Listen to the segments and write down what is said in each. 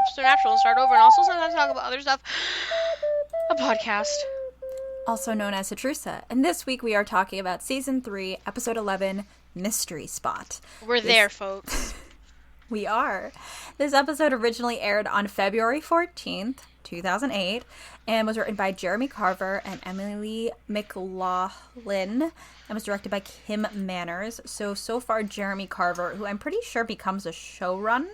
Supernatural and start over, and also sometimes talk about other stuff. A podcast. Also known as HATRUSA. And this week we are talking about Season 3, Episode 11, Mystery Spot. We're there, folks. We are. This episode originally aired on February 14th, 2008, and was written by Jeremy Carver and Emily McLaughlin, and was directed by Kim Manners. So far Jeremy Carver, who I'm pretty sure becomes a showrunner?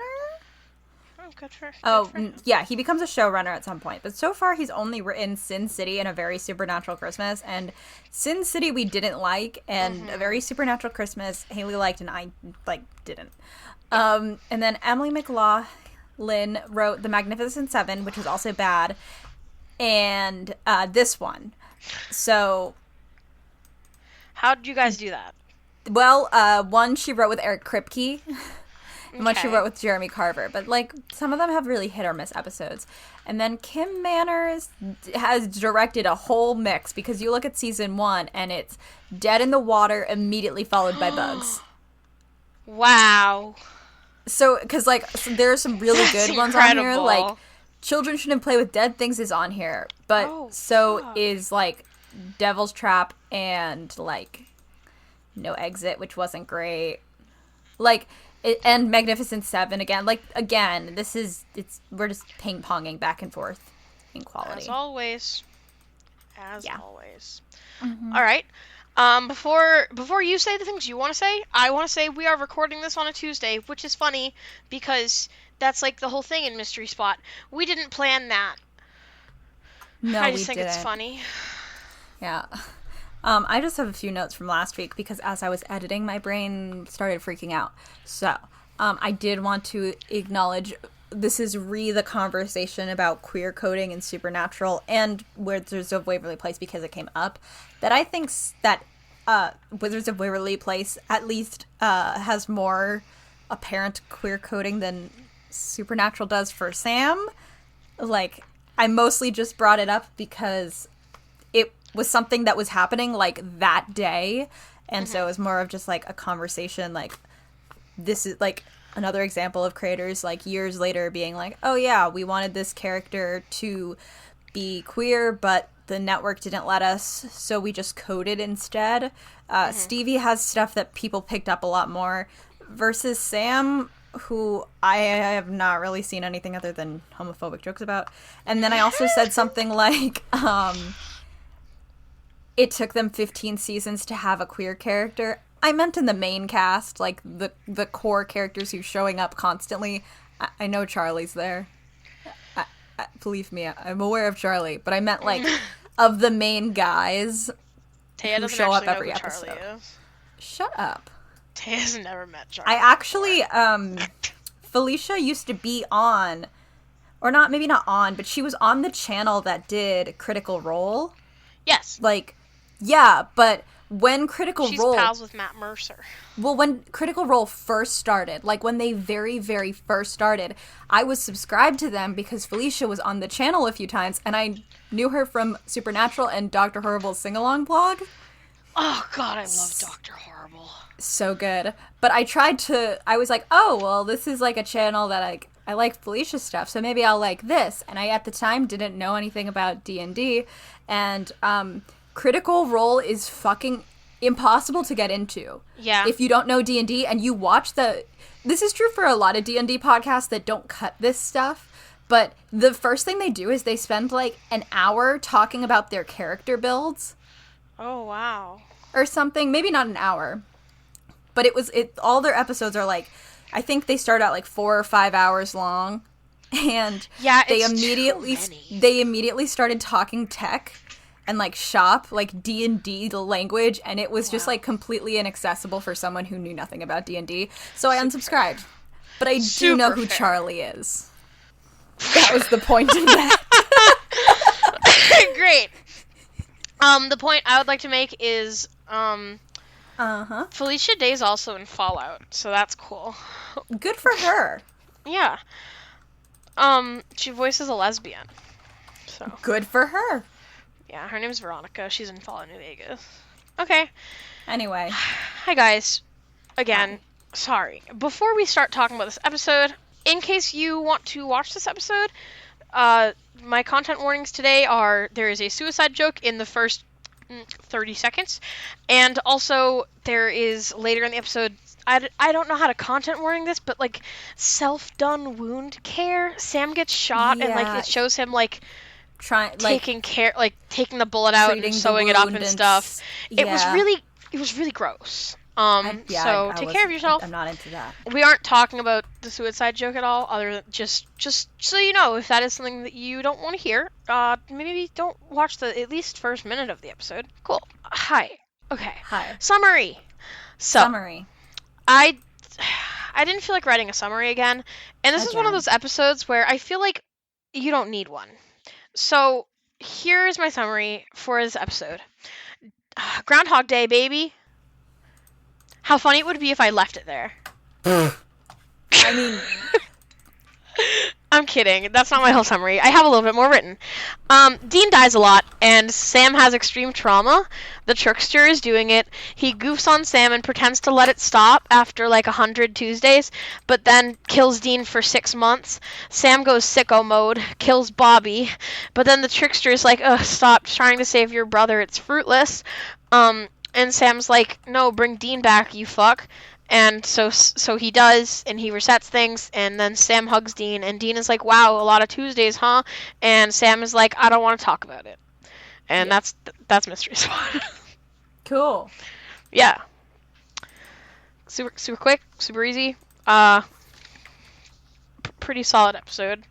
Yeah, he becomes a showrunner at some point. But so far, he's only written Sin City and A Very Supernatural Christmas. And Sin City we didn't like, and A Very Supernatural Christmas Haley liked, and I, didn't. And then Emily McLaughlin wrote The Magnificent Seven, which was also bad, and this one. So... How did you guys do that? Well, one she wrote with Eric Kripke. And what she wrote with Jeremy Carver. But, some of them have really hit or miss episodes. And then Kim Manners has directed a whole mix, because you look at Season 1, and it's Dead in the Water, immediately followed by Bugs. Wow. So, because, so there are some really That's good ones incredible. on here. Children Shouldn't Play with Dead Things is on here. But is, Devil's Trap and, No Exit, which wasn't great. And Magnificent Seven again. We're just ping-ponging back and forth in quality. As always. Always. Mm-hmm. All right. Before you say the things you want to say, I want to say we are recording this on a Tuesday, which is funny because that's the whole thing in Mystery Spot. We didn't plan that. No, I just think it's funny. Yeah. I just have a few notes from last week because as I was editing, my brain started freaking out. So, I did want to acknowledge this is the conversation about queer coding and Supernatural and Wizards of Waverly Place because it came up. That I think that Wizards of Waverly Place at least has more apparent queer coding than Supernatural does for Sam. I mostly just brought it up because it was something that was happening that day, and so it was more of just a conversation. This is another example of creators years later being oh yeah, we wanted this character to be queer, but the network didn't let us, so we just coded instead. Stevie has stuff that people picked up a lot more versus Sam, who I have not really seen anything other than homophobic jokes about. And then I also said something it took them 15 seasons to have a queer character. I meant in the main cast, the core characters who's showing up constantly. I know Charlie's there. Believe me, I'm aware of Charlie. But I meant, of the main guys who show up every episode. Charlie is. Shut up. Taya's never met Charlie. I actually, Felicia used to be on, or not, maybe not on, but she was on the channel that did Critical Role. Yes. Yeah, but when Critical Role... She's pals with Matt Mercer. Well, when Critical Role first started, when they very, very first started, I was subscribed to them because Felicia was on the channel a few times, and I knew her from Supernatural and Dr. Horrible's sing-along blog. Oh, God, I love Dr. Horrible. So good. But I was oh, well, this is a channel that I like Felicia's stuff, so maybe I'll like this. And I, at the time, didn't know anything about D&D, and, Critical Role is fucking impossible to get into. Yeah. If you don't know D&D and you watch this is true for a lot of D&D podcasts that don't cut this stuff, but the first thing they do is they spend an hour talking about their character builds. Oh, wow. Or something. Maybe not an hour. But all their episodes are I think they start out 4 or 5 hours long. And yeah, they immediately started talking tech and shop D&D language, and it was just completely inaccessible for someone who knew nothing about D&D. So I unsubscribed. But I do know who Charlie is. That was the point of that. Great. The point I would like to make is Felicia Day's also in Fallout, so that's cool. Good for her. Yeah. She voices a lesbian. So good for her. Yeah, her name's Veronica. She's in Fallout New Vegas. Okay. Anyway. Hi, guys. Again, sorry. Before we start talking about this episode, in case you want to watch this episode, my content warnings today are there is a suicide joke in the first 30 seconds, and also there is later in the episode, I don't know how to content warning this, but like self-done wound care. Sam gets shot, and like Yeah. it shows him like Trying taking care, like taking the bullet out treating and the sewing it up wound and and stuff. It was yeah. really gross. So take care of yourself. I'm not into that. We aren't talking about the suicide joke at all, other than just so you know, if that is something that you don't want to hear, maybe don't watch the at least first minute of the episode. Cool. Hi. Okay. Hi. Summary. So Summary. I didn't feel like writing a summary again, and this is one of Again. those episodes where I feel like you don't need one. So here's my summary for this episode. Groundhog Day, baby. How funny it would be if I left it there. I mean, I'm kidding. That's not my whole summary. I have a little bit more written. Dean dies a lot, and Sam has extreme trauma. The trickster is doing it. He goofs on Sam and pretends to let it stop after like 100 Tuesdays, but then kills Dean for 6 months. Sam goes sicko mode, kills Bobby, but then the trickster is like, ugh, stop trying to save your brother. It's fruitless. And Sam's like, no, bring Dean back, you fuck. And so he does, and he resets things, and then Sam hugs Dean, and Dean is like, wow, a lot of Tuesdays, huh? And Sam is like, I don't want to talk about it. And Yeah. that's Mystery Spot. cool. Yeah. Super quick, super easy. Pretty solid episode.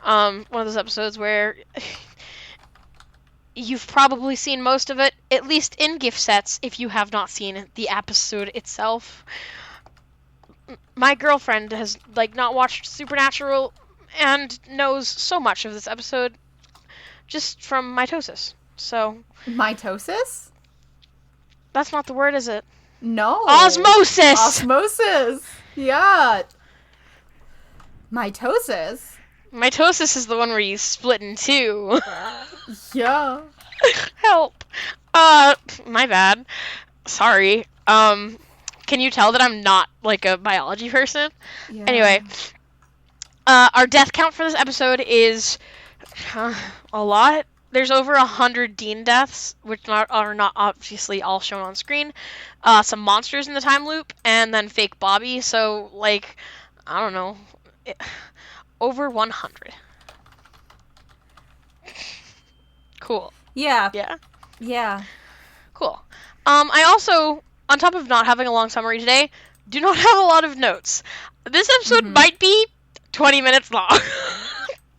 One of those episodes where you've probably seen most of it, at least in gift sets, if you have not seen the episode itself. My girlfriend has like not watched Supernatural and knows so much of this episode just from mitosis. So Mitosis? that's not the word, is it? No. Osmosis. Osmosis. Yeah. Mitosis. Mitosis is the one where you split in two. Yeah. Help. My bad. Sorry. Can you tell that I'm not like a biology person? Yeah. Anyway, our death count for this episode is a lot. There's over 100 Dean deaths, which are not obviously all shown on screen. Some monsters in the time loop, and then fake Bobby. So like, I don't know, over 100. Cool. Yeah. Yeah. Yeah. Cool. I also, on top of not having a long summary today, do not have a lot of notes. This episode might be 20 minutes long.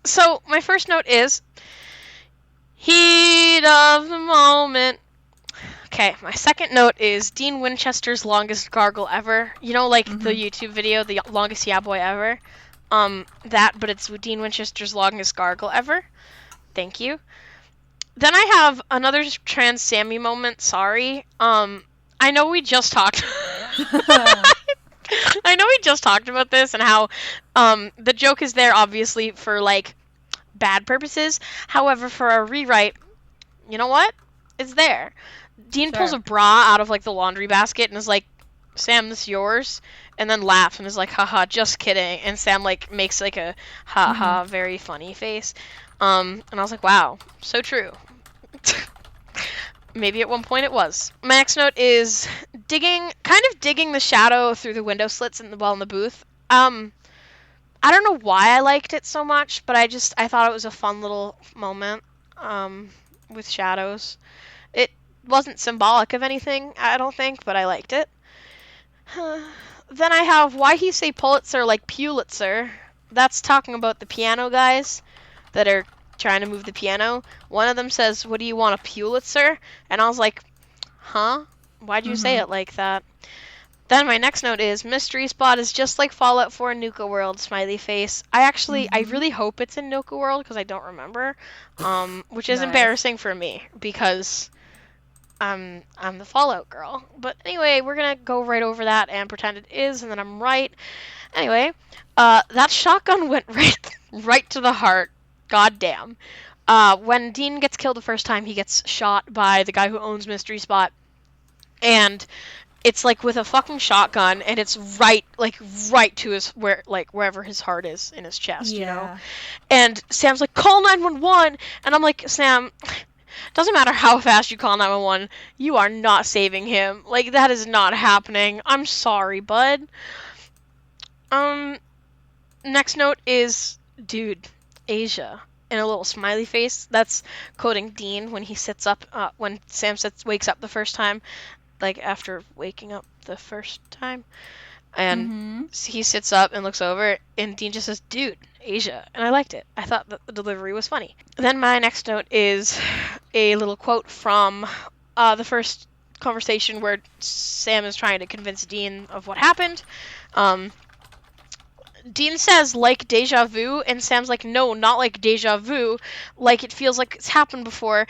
So, my first note is, heat of the moment. Okay, my second note is Dean Winchester's longest gargle ever. You know, like the YouTube video, the longest yeah boy ever? That, but it's Dean Winchester's longest gargle ever. Thank you. Then I have another trans Sammy moment, sorry. I know we just talked I know we just talked about this and how the joke is there obviously for like bad purposes. However, for a rewrite, you know what? It's there. Dean pulls a bra out of like the laundry basket and is like, Sam, this is yours, and then laughs and is like, haha, just kidding. And Sam like makes like a haha very funny face. And I was like, wow, so true. Maybe at one point it was. My next note is digging the shadow through the window slits in the booth. I don't know why I liked it so much, but I thought it was a fun little moment with shadows. It wasn't symbolic of anything, I don't think, but I liked it. Then I have why he say Pulitzer like Pulitzer. That's talking about the piano guys that are trying to move the piano. One of them says, what do you want, a Pulitzer? And I was like, huh? Why'd you say it like that? Then my next note is, Mystery Spot is just like Fallout 4 Nuka World, smiley face. I really hope it's in Nuka World, because I don't remember, which is embarrassing for me, because I'm the Fallout girl. But anyway, we're going to go right over that and pretend it is, and then I'm right. Anyway, that shotgun went right to the heart. God damn. When Dean gets killed the first time, he gets shot by the guy who owns Mystery Spot. And it's like with a fucking shotgun, and it's right to his wherever his heart is in his chest, you know. Yeah. And Sam's like, call 911, and I'm like, Sam, doesn't matter how fast you call 911, you are not saving him. Like, that is not happening. I'm sorry, bud. Next note is, dude, Asia. And a little smiley face. That's quoting Dean when he sits up, when Sam wakes up the first time, like after waking up the first time. And he sits up and looks over, and Dean just says, dude, Asia. And I liked it. I thought that the delivery was funny. Then my next note is a little quote from the first conversation where Sam is trying to convince Dean of what happened. Dean says, like deja vu, and Sam's like, no, not like deja vu, like it feels like it's happened before.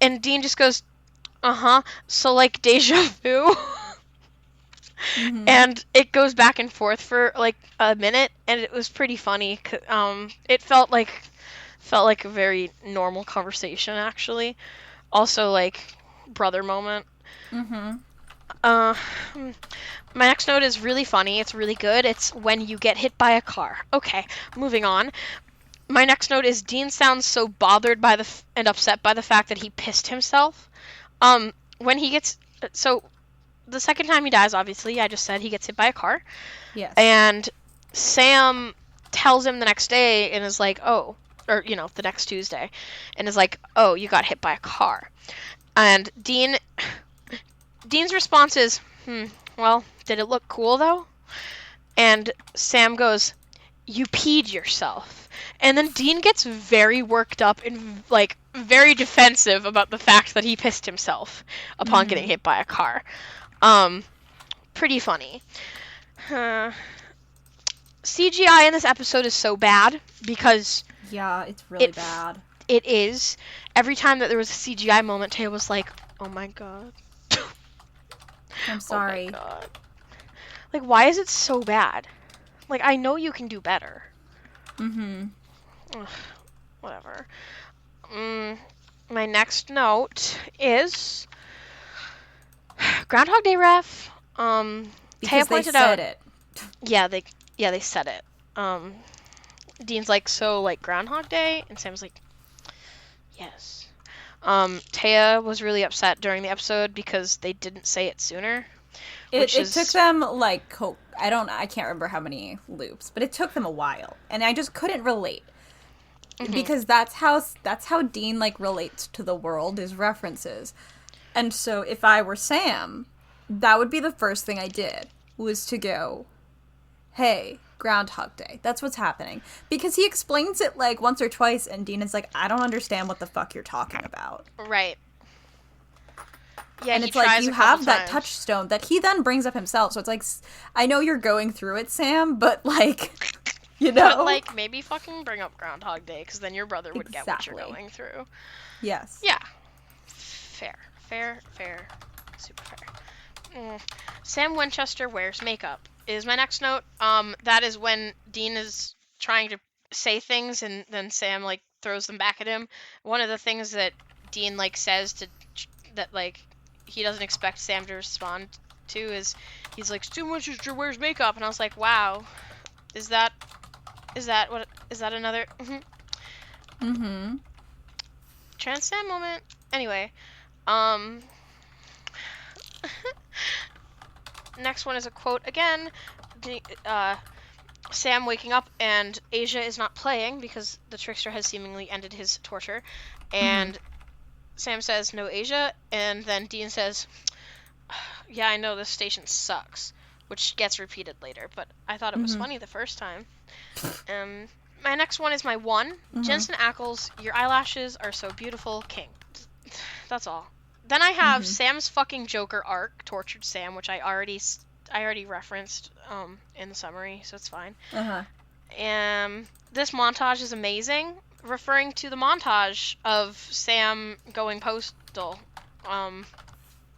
And Dean just goes, so like deja vu. And it goes back and forth for like a minute, and it was pretty funny. It felt like a very normal conversation, actually. Also, like, brother moment. My next note is really funny. It's really good. It's when you get hit by a car. Okay, moving on. My next note is Dean sounds so bothered by and upset by the fact that he pissed himself. When he gets... So, the second time he dies, obviously, I just said he gets hit by a car. Yes. And Sam tells him the next day and is like, oh... Or, you know, the next Tuesday. And is like, oh, you got hit by a car. And Dean's response is, well, did it look cool, though? And Sam goes, you peed yourself. And then Dean gets very worked up and, like, very defensive about the fact that he pissed himself upon getting hit by a car. Pretty funny. CGI in this episode is so bad because... Yeah, it's really bad. It is. Every time that there was a CGI moment, Taya was like, oh my god. I'm sorry. Oh my god. Like, why is it so bad? Like, I know you can do better. Ugh, whatever. My next note is Groundhog Day ref. Because Taya they pointed said out it. Yeah, they said it. Dean's like, so like Groundhog Day? And Sam's like, yes. Taya was really upset during the episode because they didn't say it sooner. It took them like I can't remember how many loops, but it took them a while, and I just couldn't relate because that's how Dean like relates to the world is references, and so if I were Sam, that would be the first thing I did was to go, hey, Groundhog Day, that's what's happening, because he explains it like once or twice, and Dean is like, I don't understand what the fuck you're talking about. Right. Yeah, and it's like you have that touchstone that he then brings up himself. So it's like, I know you're going through it, Sam, but like, you know, but like maybe fucking bring up Groundhog Day because then your brother would get what you're going through. Yes. Yeah. Fair, super fair. Sam Winchester wears makeup is my next note. That is when Dean is trying to say things and then Sam like throws them back at him. One of the things that Dean like says that like he doesn't expect Sam to respond to is he's like, Sam Winchester wears makeup, and I was like, wow, is that another Trans Sam moment? Anyway, next one is a quote again. Sam waking up and Asia is not playing because the trickster has seemingly ended his torture, and Sam says, no Asia, and then Dean says, yeah, I know this station sucks, which gets repeated later, but I thought it was funny the first time. My next one is my one. Jensen Ackles, your eyelashes are so beautiful, king. That's all. Then I have Sam's fucking Joker arc, Tortured Sam, which I already referenced in the summary, so it's fine. This montage is amazing, referring to the montage of Sam going postal.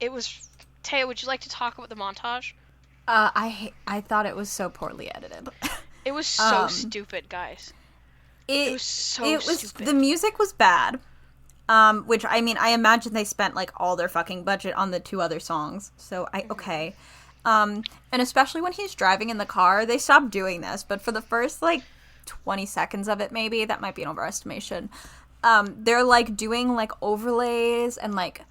It was... Taya, would you like to talk about the montage? I thought it was so poorly edited. It was so stupid, guys. It was so stupid. The music was bad. Which, I mean, I imagine they spent, like, all their fucking budget on the 2 other songs. So, okay. And especially when he's driving in the car, they stopped doing this. But for the first, like, 20 seconds of it, maybe, that might be an overestimation. They're, like, doing, like, overlays and, like,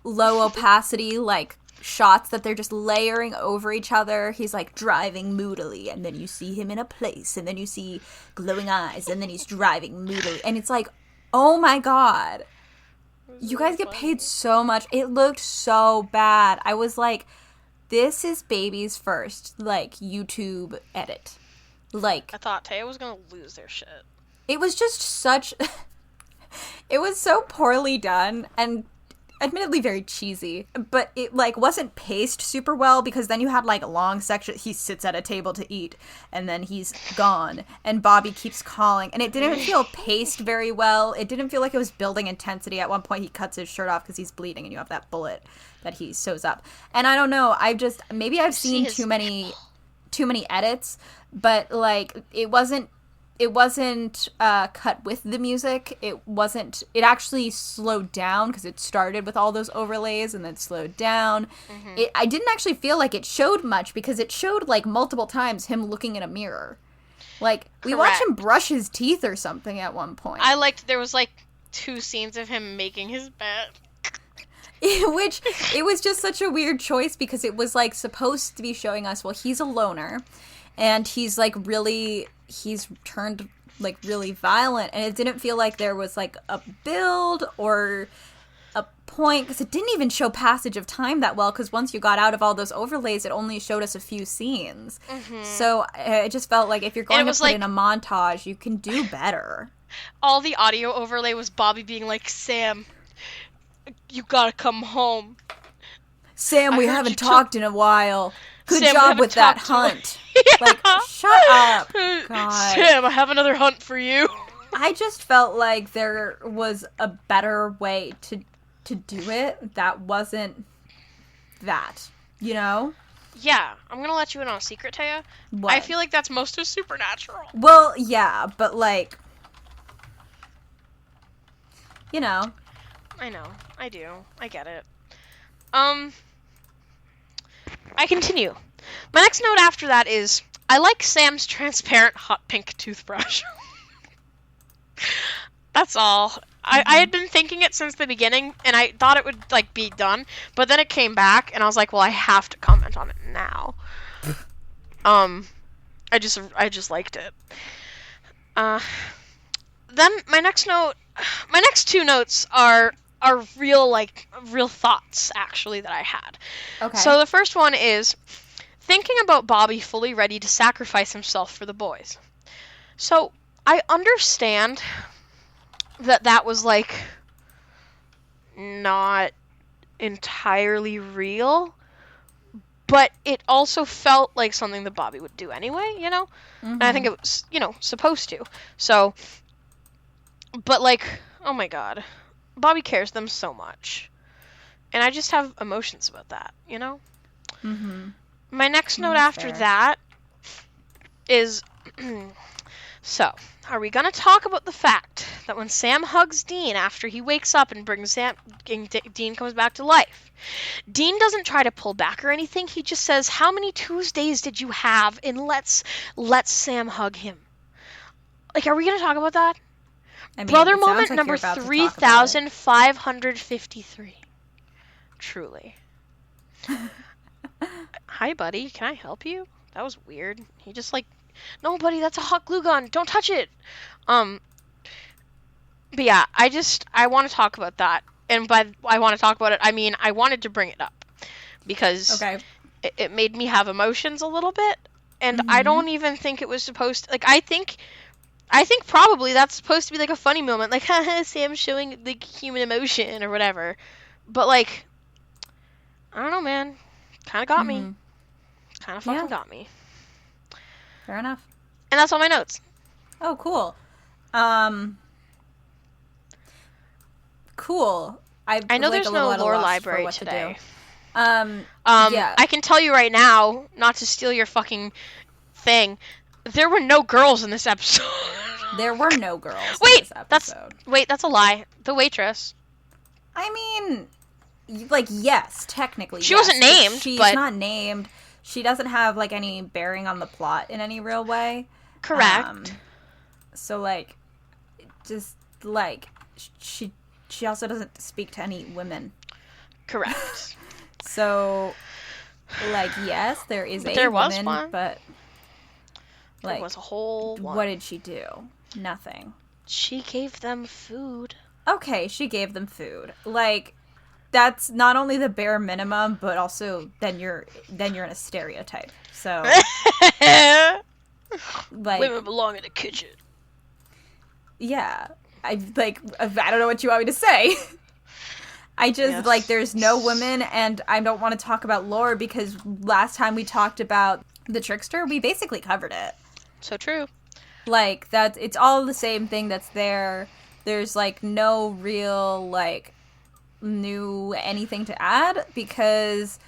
low opacity, like, shots that they're just layering over each other. He's, like, driving moodily, and then you see him in a place, and then you see glowing eyes, and then he's driving moodily. And it's like, oh my god. You guys get paid so much. It looked so bad. I was like, this is baby's first, like, YouTube edit. Like, I thought Taya was gonna lose their shit. It was just such... It was so poorly done, and admittedly very cheesy, but it, like, wasn't paced super well, because then you had, like, long sections. He sits at a table to eat, and then he's gone, and Bobby keeps calling, and it didn't feel paced very well. It didn't feel like it was building intensity. At one point, he cuts his shirt off because he's bleeding, and you have that bullet that he sews up. And I don't know, maybe I've seen too many edits, but, like, it wasn't cut with the music. It actually slowed down, because it started with all those overlays and then slowed down. Mm-hmm. I didn't actually feel like it showed much, because it showed, like, multiple times him looking in a mirror. Like, we watched him brush his teeth or something at one point. I liked, there was, like, 2 scenes of him making his bed. Which, it was just such a weird choice, because it was, like, supposed to be showing us, well, he's a loner, and he's, like, he's turned, like, really violent, and it didn't feel like there was, like, a build or a point, because it didn't even show passage of time that well, because once you got out of all those overlays, it only showed us a few scenes. Mm-hmm. So it just felt like if you're going to put in a montage, you can do better. All the audio overlay was Bobby being like, Sam, you gotta come home. Sam, we haven't talked in a while. Good job with that hunt. Yeah. Like, shut up. God. Sam, I have another hunt for you. I just felt like there was a better way to do it that wasn't that, you know? Yeah, I'm gonna let you in on a secret, Taya. What? I feel like that's most of Supernatural. Well, yeah, but, like, you know. I know. I do. I get it. I continue. My next note after that is, I like Sam's transparent hot pink toothbrush. That's all. Mm-hmm. I had been thinking it since the beginning, and I thought it would, like, be done, but then it came back, and I was like, well, I have to comment on it now. I just liked it. Then my next 2 notes are real thoughts, actually, that I had. Okay. So the first one is thinking about Bobby fully ready to sacrifice himself for the boys. So I understand that was, like, not entirely real, but it also felt like something that Bobby would do anyway, you know? Mm-hmm. And I think it was, you know, supposed to. So, but, like, oh my god. Bobby cares them so much. And I just have emotions about that, you know? Mm-hmm. My next note after that is... So, are we gonna talk about the fact that when Sam hugs Dean after he wakes up and Dean comes back to life, Dean doesn't try to pull back or anything, he just says, how many Tuesdays did you have, and let's Sam hug him. Like, are we gonna talk about that? I mean, brother moment like number 3,553. Truly. Hi, buddy. Can I help you? That was weird. He just, like, no, buddy, that's a hot glue gun. Don't touch it. But yeah, I want to talk about that. And by I want to talk about it, I mean I wanted to bring it up because it made me have emotions a little bit, and I don't even think it was supposed to, like, I think probably that's supposed to be, like, a funny moment, like, haha, Sam showing, like, human emotion or whatever. But, like, I don't know, man. Kind of got me. Kind of fucking got me. Fair enough. And that's all my notes. Oh, cool. Cool. I know there's no lore library today. Yeah. I can tell you right now, not to steal your fucking thing, there were no girls in this episode. There were no girls in Wait, this episode. that's a lie. The waitress. I mean, like, yes, technically, She yes, wasn't named, She's but not named. She doesn't have, like, any bearing on the plot in any real way. correct. So, like, just, like, she also doesn't speak to any women. Correct. So, like, yes, there is But a there was woman, one. but, like, There was a whole one. what did she do? Nothing. She gave them food. Okay, she gave them food. Like, that's not only the bare minimum, but also then you're in a stereotype. So, like, Women belong in the kitchen. yeah, I don't know what you want me to say. I just, Yes. like, there's no women, and I don't want to talk about lore because last time we talked about the trickster, we basically covered it. So true. Like, it's all the same thing that's there. There's, like, no real, like, new anything to add because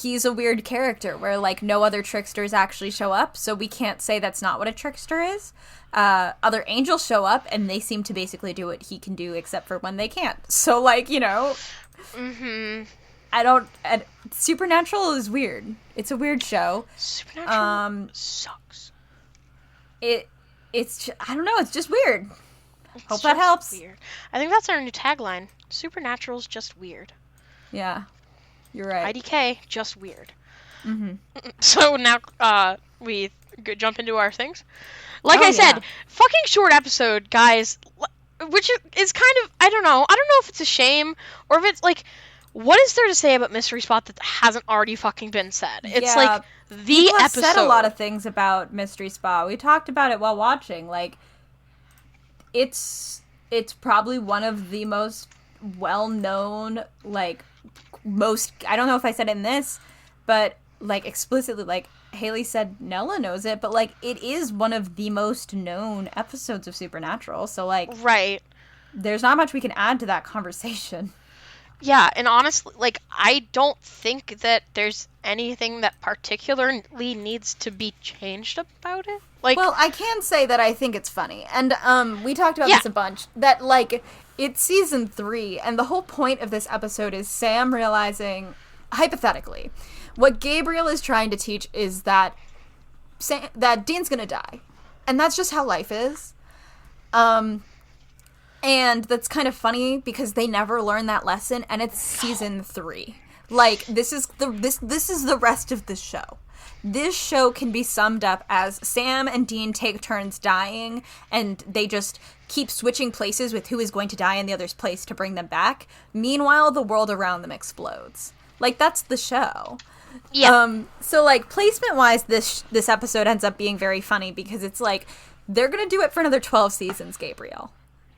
he's a weird character where, like, no other tricksters actually show up, so we can't say that's not what a trickster is. Other angels show up, and they seem to basically do what he can do, except for when they can't. So, like, you know... Mm-hmm. Supernatural is weird. It's a weird show. Supernatural sucks. It's I don't know, it's just weird. Hope It's that just helps. Weird. I think that's our new tagline. Supernatural's just weird. Yeah. You're right. IDK, just weird. Mm-hmm. So now we jump into our things. Like I said, fucking short episode, guys. Which is kind of, I don't know if it's a shame or if it's like, what is there to say about Mystery Spot that hasn't already fucking been said? It's like the People have episode. said a lot of things about Mystery Spa. We talked about it while watching. Like, it's probably one of the most well-known, like, I don't know if I said it in this, but, like, explicitly, like, Haley said Nella knows it, but, like, it is one of the most known episodes of Supernatural, so, like... Right. There's not much we can add to that conversation. Yeah, and honestly, like, I don't think that there's anything that particularly needs to be changed about it. Like, well, I can say that I think it's funny, and we talked about this a bunch, that, like, it's season 3, and the whole point of this episode is Sam realizing, hypothetically, what Gabriel is trying to teach is that that Dean's gonna die, and that's just how life is. And that's kind of funny because they never learn that lesson, and it's season 3. Like, this is the rest of the show. This show can be summed up as Sam and Dean take turns dying, and they just keep switching places with who is going to die in the other's place to bring them back. Meanwhile, the world around them explodes. Like, that's the show. yeah. So, like, placement-wise, this episode ends up being very funny because it's like, they're gonna do it for another 12 seasons, Gabriel.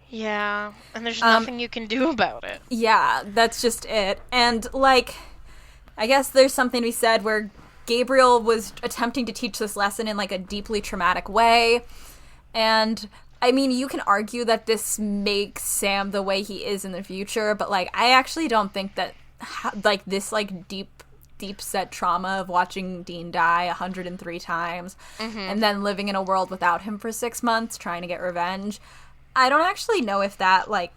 Yeah, and there's nothing you can do about it. Yeah, that's just it. And, like, I guess there's something to be said where Gabriel was attempting to teach this lesson in, like, a deeply traumatic way. And, I mean, you can argue that this makes Sam the way he is in the future, but, like, I actually don't think that, like, this, like, deep-set trauma of watching Dean die 103 times and then living in a world without him for 6 months trying to get revenge, I don't actually know if that, like,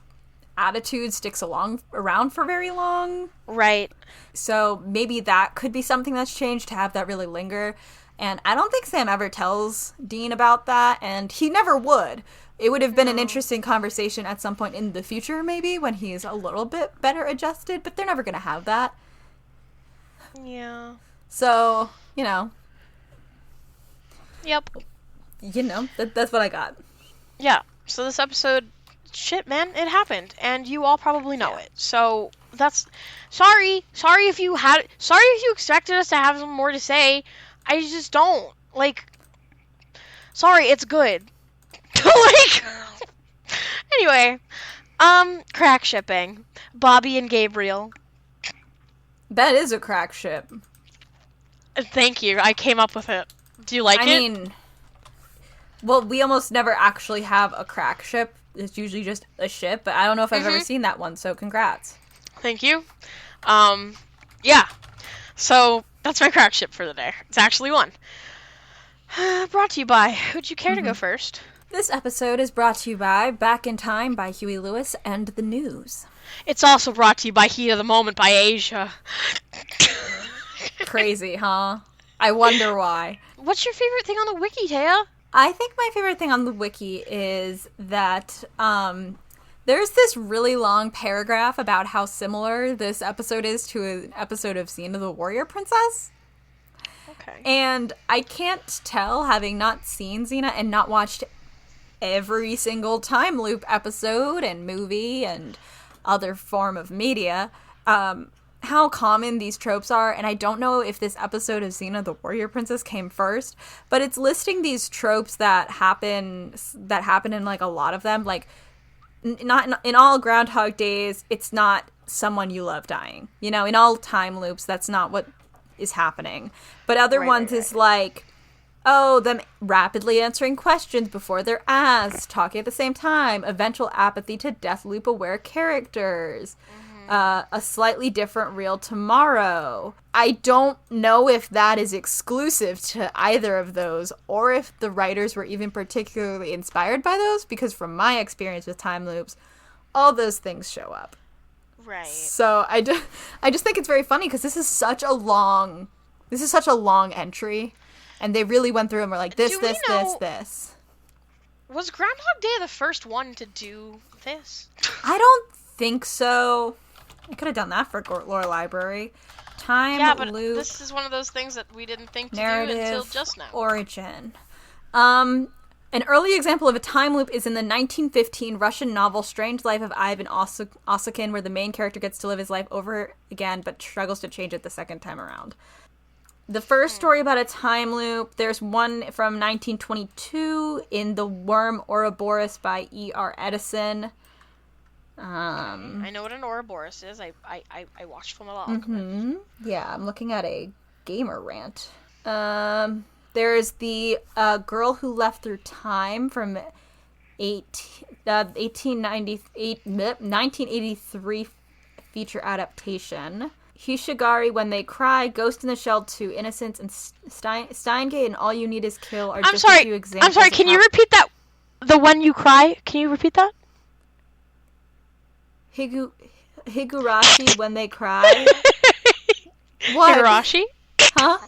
attitude sticks around for very long. Right. So maybe that could be something that's changed to have that really linger. And I don't think Sam ever tells Dean about that, and he never would. It would have been an interesting conversation at some point in the future, maybe, when he's a little bit better adjusted, but they're never going to have that. Yeah. So, you know. Yep. You know, that's what I got. Yeah. So this episode, shit, man, it happened, and you all probably know it. So that's sorry if you expected us to have some more to say. I just don't. Like, sorry, it's good. Like, anyway, crack shipping, Bobby and Gabriel. That is a crack ship. Thank you. I came up with it. Do you like it? I mean, well, we almost never actually have a crack ship. It's usually just a ship, but I don't know if I've ever seen that one, so congrats. Thank you. Yeah. So, that's my crack ship for the day. It's actually one. Brought to you by, would you care to go first? This episode is brought to you by Back in Time by Huey Lewis and the News. It's also brought to you by Heat of the Moment by Asia. Crazy, huh? I wonder why. What's your favorite thing on the wiki, Taya? I think my favorite thing on the wiki is that there's this really long paragraph about how similar this episode is to an episode of Xena the Warrior Princess. Okay. And I can't tell, having not seen Xena and not watched every single time loop episode and movie and other form of media, how common these tropes are. And I don't know if this episode of Xena the Warrior Princess came first, but it's listing these tropes that happen in like a lot of them. Like, not in all Groundhog Days, it's not someone you love dying. You know, in all time loops, that's not what is happening. But other ones is like, oh, them rapidly answering questions before they're asked, talking at the same time, eventual apathy to death loop aware characters, a slightly different real tomorrow. I don't know if that is exclusive to either of those, or if the writers were even particularly inspired by those, because from my experience with time loops, all those things show up. Right. So I just think it's very funny because this is such a long entry. And they really went through and were like, this. Was Groundhog Day the first one to do this? I don't think so. I could have done that for Lore Library. Time loop. This is one of those things that we didn't think to narrative do until just now. Origin. An early example of a time loop is in the 1915 Russian novel Strange Life of Ivan Osokin, where the main character gets to live his life over again, but struggles to change it the second time around. The first story about a time loop, there's one from 1922 in The Worm Ouroboros by E.R. Edison. I know what an Ouroboros is. I watched from a lot. Yeah, I'm looking at a gamer rant. There's the Girl Who Left Through Time from 1983 feature adaptation. Hushigari, When They Cry, Ghost in the Shell 2, Innocence, and Steingate, and All You Need Is Kill are just a few examples. I'm sorry, can you repeat that? The When You Cry? Can you repeat that? Higurashi, When They Cry. What? Higurashi? Huh?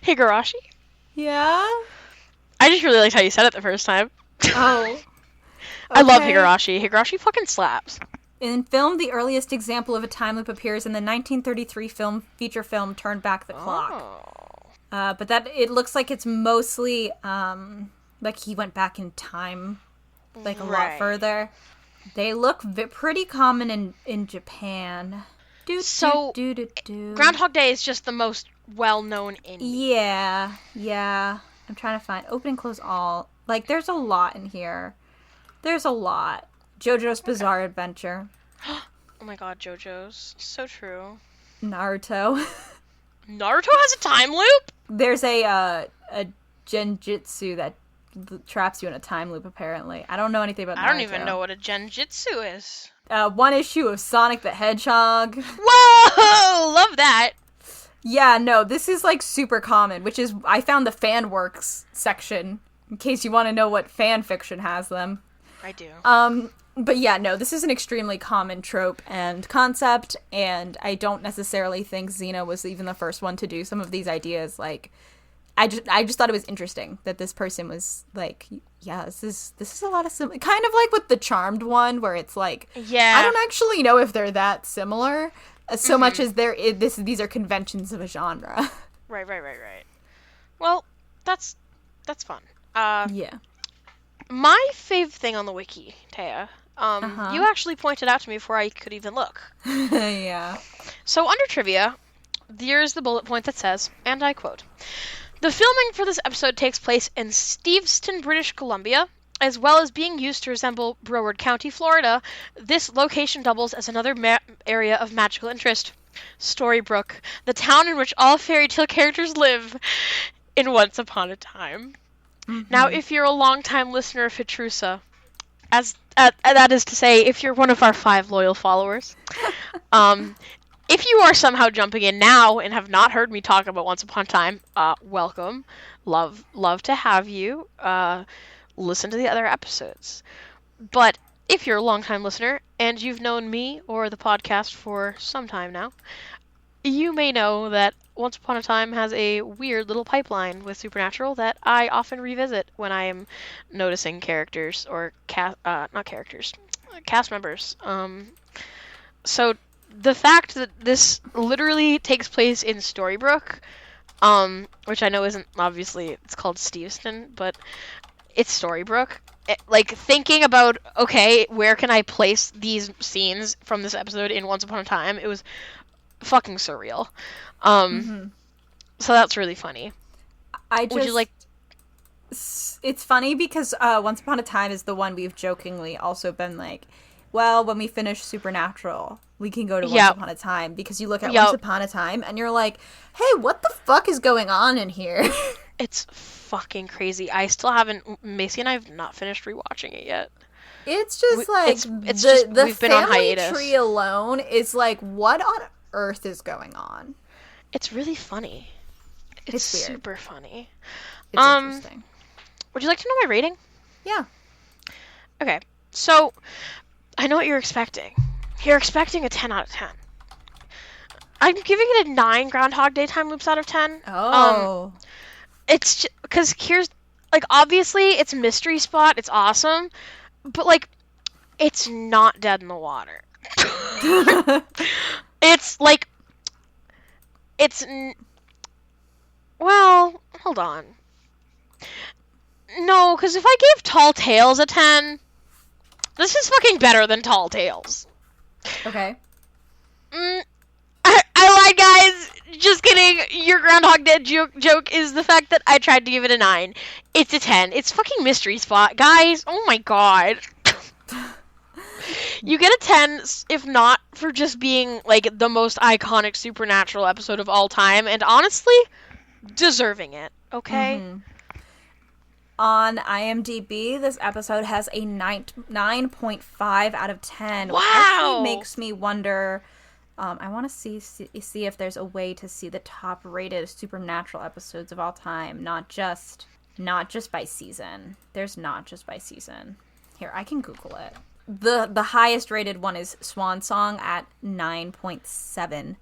Higurashi? Yeah? I just really liked how you said it the first time. Oh. Okay. I love Higurashi. Higurashi fucking slaps. In film, the earliest example of a time loop appears in the 1933 feature film Turn Back the Clock. But that it looks like it's mostly like he went back in time, like a lot further. They look pretty common in Japan. Groundhog Day is just the most well-known indie. Yeah. I'm trying to find open and close all. Like, there's a lot in here. There's a lot. JoJo's Bizarre Adventure. Oh my god, JoJo's. So true. Naruto. Naruto has a time loop? There's a genjutsu that traps you in a time loop, apparently. I don't know anything about Naruto. I don't even know what a genjutsu is. One issue of Sonic the Hedgehog. Whoa! Love that. Yeah, no, this is like super common, which is, I found the fan works section, in case you want to know what fan fiction has them. I do. But yeah, no, this is an extremely common trope and concept, and I don't necessarily think Xena was even the first one to do some of these ideas. Like, I just thought it was interesting that this person was like, yeah, this is a lot of kind of like with the Charmed one, where it's like, yeah, I don't actually know if they're that similar, so much as these are conventions of a genre. Right. Well, that's fun. Yeah. My fave thing on the wiki, Taya, you actually pointed out to me before I could even look. Yeah. So under trivia, here's the bullet point that says, and I quote, "The filming for this episode takes place in Steveston, British Columbia. As well as being used to resemble Broward County, Florida, this location doubles as another area of magical interest. Storybrooke, the town in which all fairy tale characters live in Once Upon a Time." Mm-hmm. Now, if you're a longtime listener of HATRUSA, that is to say, if you're one of our 5 loyal followers, if you are somehow jumping in now and have not heard me talk about Once Upon a Time, welcome. Love to have you. listen to the other episodes. But if you're a longtime listener and you've known me or the podcast for some time now, you may know that Once Upon a Time has a weird little pipeline with Supernatural that I often revisit when I am noticing characters or not characters, cast members. So the fact that this literally takes place in Storybrooke, which I know isn't obviously, it's called Steveston, but it's Storybrooke. Like, thinking about, okay, where can I place these scenes from this episode in Once Upon a Time, it was fucking surreal. So that's really funny. Would you like... It's funny because Once Upon a Time is the one we've jokingly also been like, well, when we finish Supernatural, we can go to Once Upon a Time, because you look at Once Upon a Time and you're like, hey, what the fuck is going on in here? It's fucking crazy. I still haven't... Macy and I have not finished rewatching it yet. It's just like... It's just, the we've been on hiatus. family tree alone is like, what on earth is going on? It's really funny. It's weird. Super funny. It's interesting. Would you like to know my rating? Yeah. Okay. So, I know what you're expecting. You're expecting a 10 out of 10. I'm giving it a 9 Groundhog Day time loops out of 10. Oh. It's just, because here's, like, obviously it's Mystery Spot. It's awesome. But, like, it's not Dead in the Water. It's, like, well, hold on. No, because if I gave Tall Tales a 10, this is fucking better than Tall Tales. Okay. I lied, guys. Just kidding. Your Groundhog Day joke is the fact that I tried to give it a 9. It's a 10. It's fucking Mystery Spot, guys. Oh my god. You get a 10, if not for just being, like, the most iconic Supernatural episode of all time, and honestly, deserving it, okay? Mm-hmm. On IMDb, this episode has a 9.5 out of 10. Wow! Which actually makes me wonder... I want to see if there's a way to see the top-rated Supernatural episodes of all time, not just by season. There's not just by season. Here, I can Google it. The highest rated one is Swan Song at 9.7.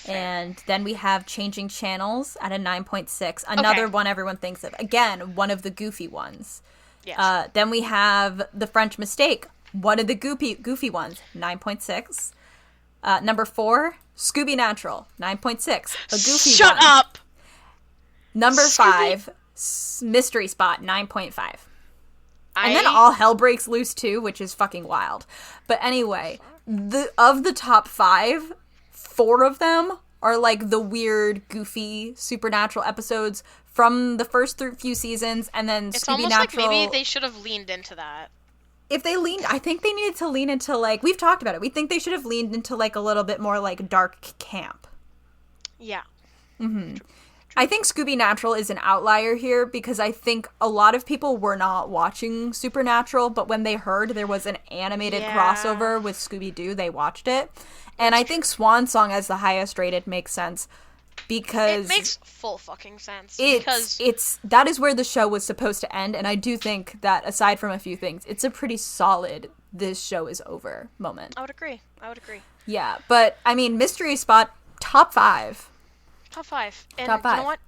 And then we have Changing Channels at a 9.6. Another one everyone thinks of. Again, one of the goofy ones. Yes. Then we have The French Mistake, one of the goofy ones, 9.6. Number 4, Scooby Natural, 9.6. A goofy Shut one. up! Number 5, Mystery Spot, 9.5. And then All Hell Breaks Loose too, which is fucking wild. But anyway, of the top 5, 4 of them are like the weird, goofy Supernatural episodes from the first few seasons, and then it's Scooby Natural. Like maybe they should have leaned into that. I think they needed to lean into, like, we've talked about it. We think they should have leaned into, like, a little bit more, like, dark camp. Yeah. Mm-hmm. I think Scooby Natural is an outlier here because I think a lot of people were not watching Supernatural, but when they heard there was an animated crossover with Scooby-Doo, they watched it. And I think Swan Song as the highest rated makes sense because... It makes full fucking sense. That is where the show was supposed to end, and I do think that, aside from a few things, it's a pretty solid this show is over moment. I would agree. Yeah, but, I mean, Mystery Spot, top 5. Top 5. And top 5. You know what?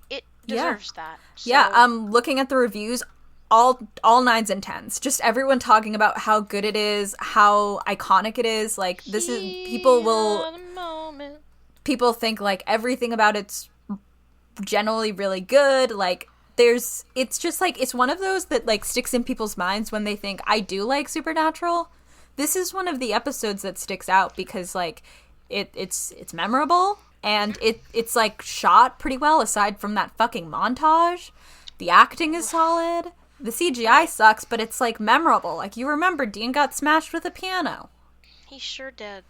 It deserves that. So... Yeah, looking at the reviews, all 9s and 10s. Just everyone talking about how good it is, how iconic it is. Like, this is... People think, like, everything about it's generally really good. Like, it's just, like, it's one of those that, like, sticks in people's minds when they think, I do like Supernatural. This is one of the episodes that sticks out because, like, it's memorable. And it's, like, shot pretty well, aside from that fucking montage. The acting is solid. The CGI sucks, but it's, like, memorable. Like, you remember Dean got smashed with a piano. He sure did.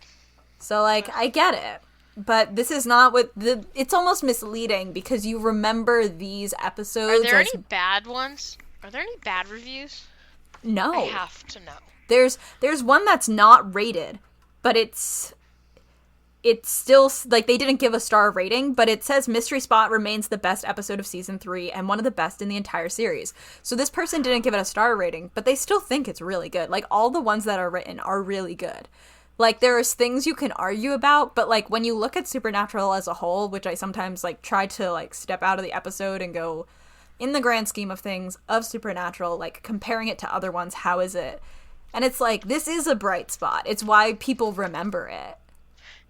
So, like, I get it. But this is not what it's almost misleading because you remember these episodes. Are there any bad ones? Are there any bad reviews? No. I have to know. There's one that's not rated, but it's it's still, like, they didn't give a star rating, but it says Mystery Spot remains the best episode of season 3 and one of the best in the entire series. So this person didn't give it a star rating, but they still think it's really good. Like, all the ones that are written are really good. Like, there's things you can argue about, but, like, when you look at Supernatural as a whole, which I sometimes, like, try to, like, step out of the episode and go, in the grand scheme of things, of Supernatural, like, comparing it to other ones, how is it? And it's like, this is a bright spot. It's why people remember it.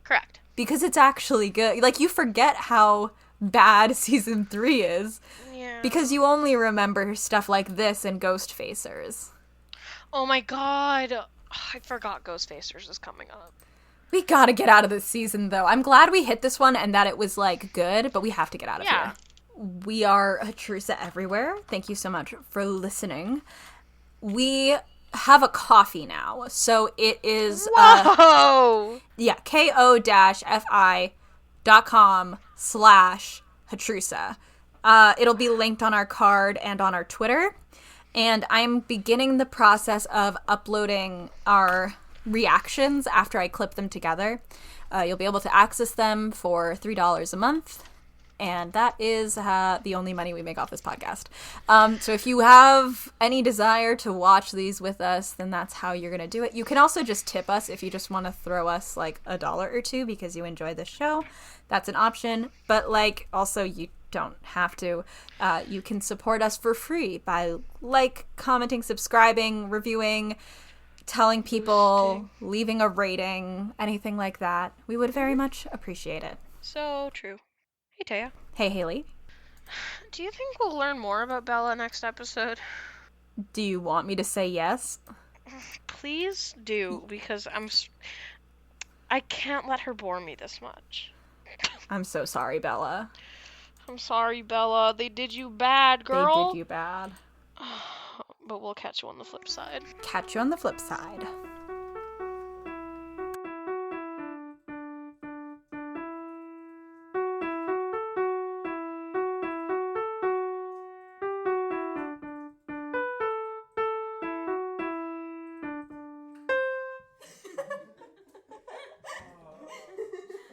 Correct. Because it's actually good. Like, you forget how bad season 3 is. Yeah. Because you only remember stuff like this and Ghost Facers. Oh my god. I forgot Ghost Facers is coming up. We gotta get out of this season, though. I'm glad we hit this one and that it was, like, good, but we have to get out of here. We are HATRUSA everywhere. Thank you so much for listening. We have a coffee now, so it is Whoa! ko-fi.com/HATRUSA. It'll be linked on our card and on our Twitter, and I'm beginning the process of uploading our reactions after I clip them together. You'll be able to access them for $3 a month. And that is the only money we make off this podcast. So if you have any desire to watch these with us, then that's how you're going to do it. You can also just tip us if you just want to throw us like $1 or $2 because you enjoy the show. That's an option. But like, also you don't have to. You can support us for free by commenting, subscribing, reviewing, telling people, leaving a rating, anything like that. We would very much appreciate it. So true. Hey, Taya. Hey, Haley. Do you think we'll learn more about Bella next episode? Do you want me to say yes? Please do, because I can't let her bore me this much. I'm so sorry, Bella. I'm sorry, Bella. They did you bad, girl. They did you bad. But we'll catch you on the flip side. Catch you on the flip side.